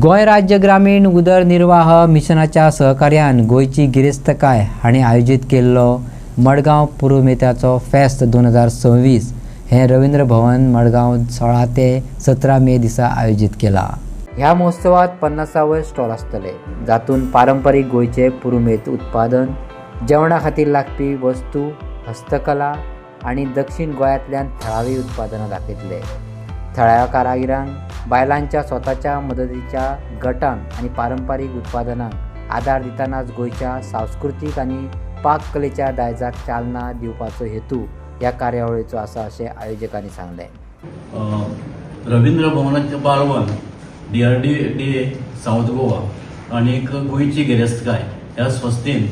गोय राज्य ग्रामीण उदरनिर्वाह मिशनाच्या सहकार्यान गोयची गिरेस्तकाय हांणी आयोजीत केल्लो मडगांव पुरुमेत्याचो फेस्त 2026 हे रवींद्र भवन मडगांव 16 ते 17 मे दिसा आयोजीत केला। ह्या महोत्सवात 50 स्टॉल आसतले, जातून पारंपारीक गोयचे पुरुमेत उत्पादन, जेवणा खातीर लागपी वस्तू, हस्तकला आणि दक्षिण गोंयांतल्यान थळावी उत्पादनां दाखयतले। थळाव्या कारागिरांक बायलांच्या स्वताच्या मदतीच्या गटांक आणि पारंपारीक उत्पादनांक आदार दितानाच गोयच्या सांस्कृतीक आणि पाककलेच्या दायजाक चालना दिवपाचो हेतू ह्या कार्यावळीचो आसा अशें आयोजकांनी सांगले। रवींद्र भवनाचे बाळवण DRDA साऊथ गोवा आणि गोयची गिरेस्तकाय ह्या संस्थेन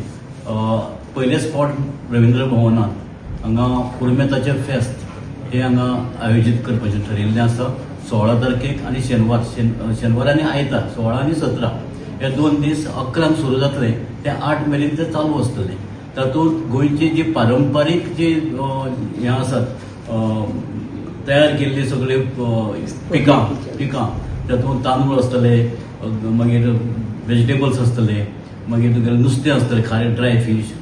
पयले स्पॉट रवींद्र भवनात हांगा पुरुमेताचे फेस्त हे हांगा आयोजीत करपाचें ठरिल्लें आसा। 16 तारखेक आनी शेनवार आनी आयतार 16 आनी 17 हे 2 दीस 11 सुरू जातले ते 8 मेरेन ते चालू आसतले। तातूंत गोंयची जी पारंपारीक जी हें आसात तयार केल्ली सगळी पिकां तातूंत तांदूळ आसतले, मागीर वेजिटेबल्स आसतले, मागीर तुगेलें नुस्तें आसतलें खारें ड्राय फीश,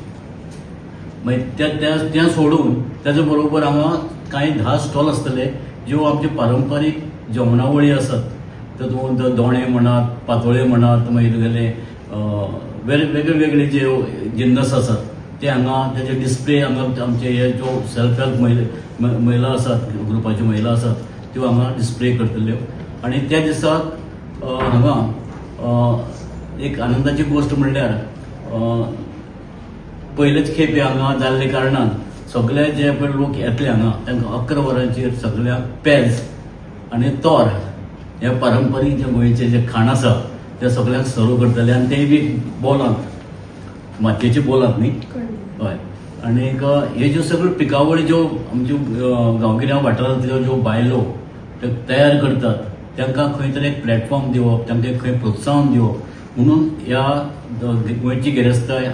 मागीर त्या सोडून त्याच्या बरोबर हांगा कांय 10 स्टॉल आसतले ज्यो आमचे पारंपारीक जेवणावळी आसात। तातूंत दोणे म्हणात, पातोळे म्हणात, मागीर तुगेले वेगळे जे जिन्नस आसात ते हांगा तेजे डिस्प्ले हांगा आमचे हे जो सेल्फ हेल्प महिला आसात, ग्रुपाच्यो महिला आसात त्यो हांगा डिस्प्ले करतल्यो। आनी त्या दिसाक हांगा एक आनंदाची गोष्ट म्हणल्यार पयलेच खेपे हांगा जाल्ले कारणान सगळे जे पळय लोक येतले हांगा तांकां 11 वरांचेर सगळ्यांक पेज आनी तोर हे पारंपारीक जे गोंयचे जे खाण आसा ते सगळ्यांक सर्व करतले आनी ते बी बोलांत मातयेचे बोलांत न्ही हय। आनीक हे ज्यो सगळ्यो पिकावळी ज्यो आमच्यो गांवगिऱ्या वाठारांतल्यो ज्यो बायलो त्यो तयार करतात तांकां खंय तरी एक प्लॅटफॉर्म दिवप, तांकां खंय प्रोत्साहन दिवप म्हणून ह्या गोंयची गिरेस्तकाय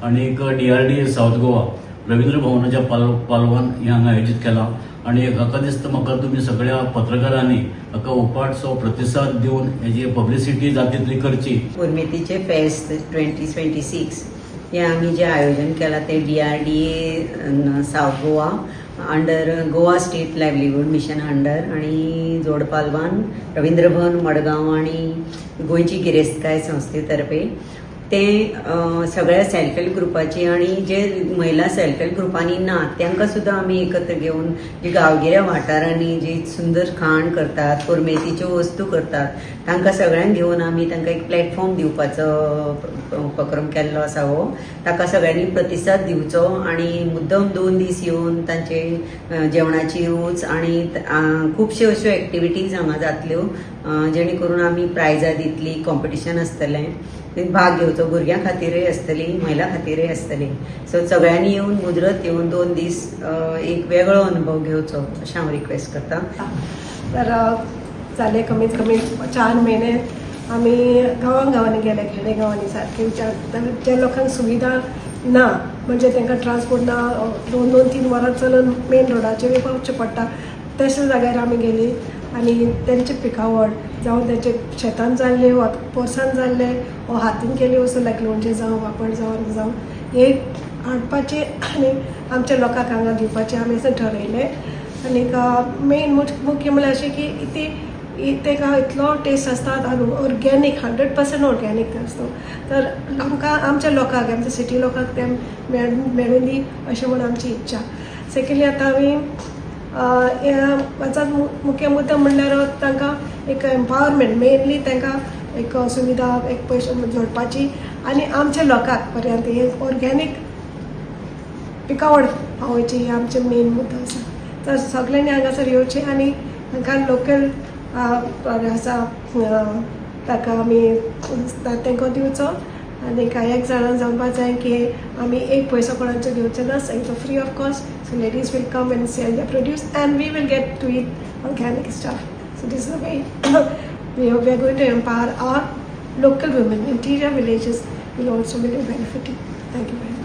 आनीक DRDA साऊथ गोवा रवींद्र भवनाच्या पालवान हे हांगा आयोजीत केला। आणि हाका दिसता म्हाका तुमी सगळ्या पत्रकारांनी हाका उपाटसो प्रतिसाद दिवन हेजी पब्लिसिटी जाता तितली करची। पुरुमेतीचे फेस्त 2026 हे आम्ही जे आयोजन केला ते DRDA south Goa under Goa state livelihood mission under आणि जोड पालवान रवींद्र भवन मडगांव आणि गोंयची गिरेस्तकाय संस्थेतर्फे ते सगळ्या सेल्फ हेल्प ग्रुपाची आणि जे महिला सेल्फ हेल्प ग्रुपांनी ना तांकां सुद्धा आम्ही एकत्र घेऊन जे गांवगिऱ्या वाठारांनी जी सुंदर खाण करतात, पुरुमेतीच्यो वस्तू करतात तांकां सगळ्यांक घेऊन आम्ही तांकां एक प्लॅटफॉर्म दिवपाचो उपक्रम केल्लो आसा हो। ताका सगळ्यांनी प्रतिसाद दिवचो आणि मुद्दम 2 दीस येवन तांचे जेवणाची रूच आणि खुबश्यो अश्यो एक्टिविटीज हांगा जातल्यो जेणे करून आम्ही प्रायजां दितली, कॉम्पिटिशन आसतलें, भाग घेवचो, भुरग्यां खातीरय आसतली, महिला खातीरय आसतली। सो सगळ्यांनी येवन मुजरत येवन 2 दीस एक वेगळो अनुभव घेवचो अशें हांव रिक्वेस्ट करता। तर जाले कमीत कमी 4 महिने आम्ही गांवांनी गेले, खेडेगांवांनी सारखे ज्या लोकांक सुविधा ना म्हणजे तांकां ट्रान्सपोर्ट ना, 2-3 वरां चलून मेन रोडाचेर पावचें पडटा तशा जाग्यार आमी गेली आणि त्यांचे पिकावळ जावं त्यांचे शेतान जाल्ले वा पोरसान जाल्ले वा हातीन केल्ले वस्तू लायक लोणचें जावं पापड जावं हे हाडपाचे आणि आमच्या लोकांक हांगा दिवपाचें आमी अशें ठरयलें। आनीक मेन मुख्य म्हणल्यार अशें की तेका इतलो टेस्ट आसता आनी ऑर्गेनीक 100% ऑर्गेनीक आसता, तर आमकां आमच्या लोकांक आमच्या सिटी लोकांक ते मेळून दी अशें म्हणून आमची इच्छा। सेकेंडली आतां आमी हाचा मुख्य मुद्दो म्हणल्यार तांकां एक एम्पावरमेंट मेनली तांकां एक सुविधा एक पयशे जोडपाची आणि आमच्या लोकांक पर्यंत हे ऑर्गेनीक पिकावळ पावोवची ही आमचे मेन मुद्दो आसा। तर सगळ्यांनी हांगासर येवचें आणि तांकां लोकल आसा ताका आमी तांकां दिवचो आणि कांय एक जाणां जमपाक जाय की आमी एक पयसो कोणाचो घेवचो ना, so free of cost, so ladies will come and sell the produce and we will get to eat organic stuff. So this is the way we are going to empower our local women. Interior villages will also be benefiting. Thank you very much.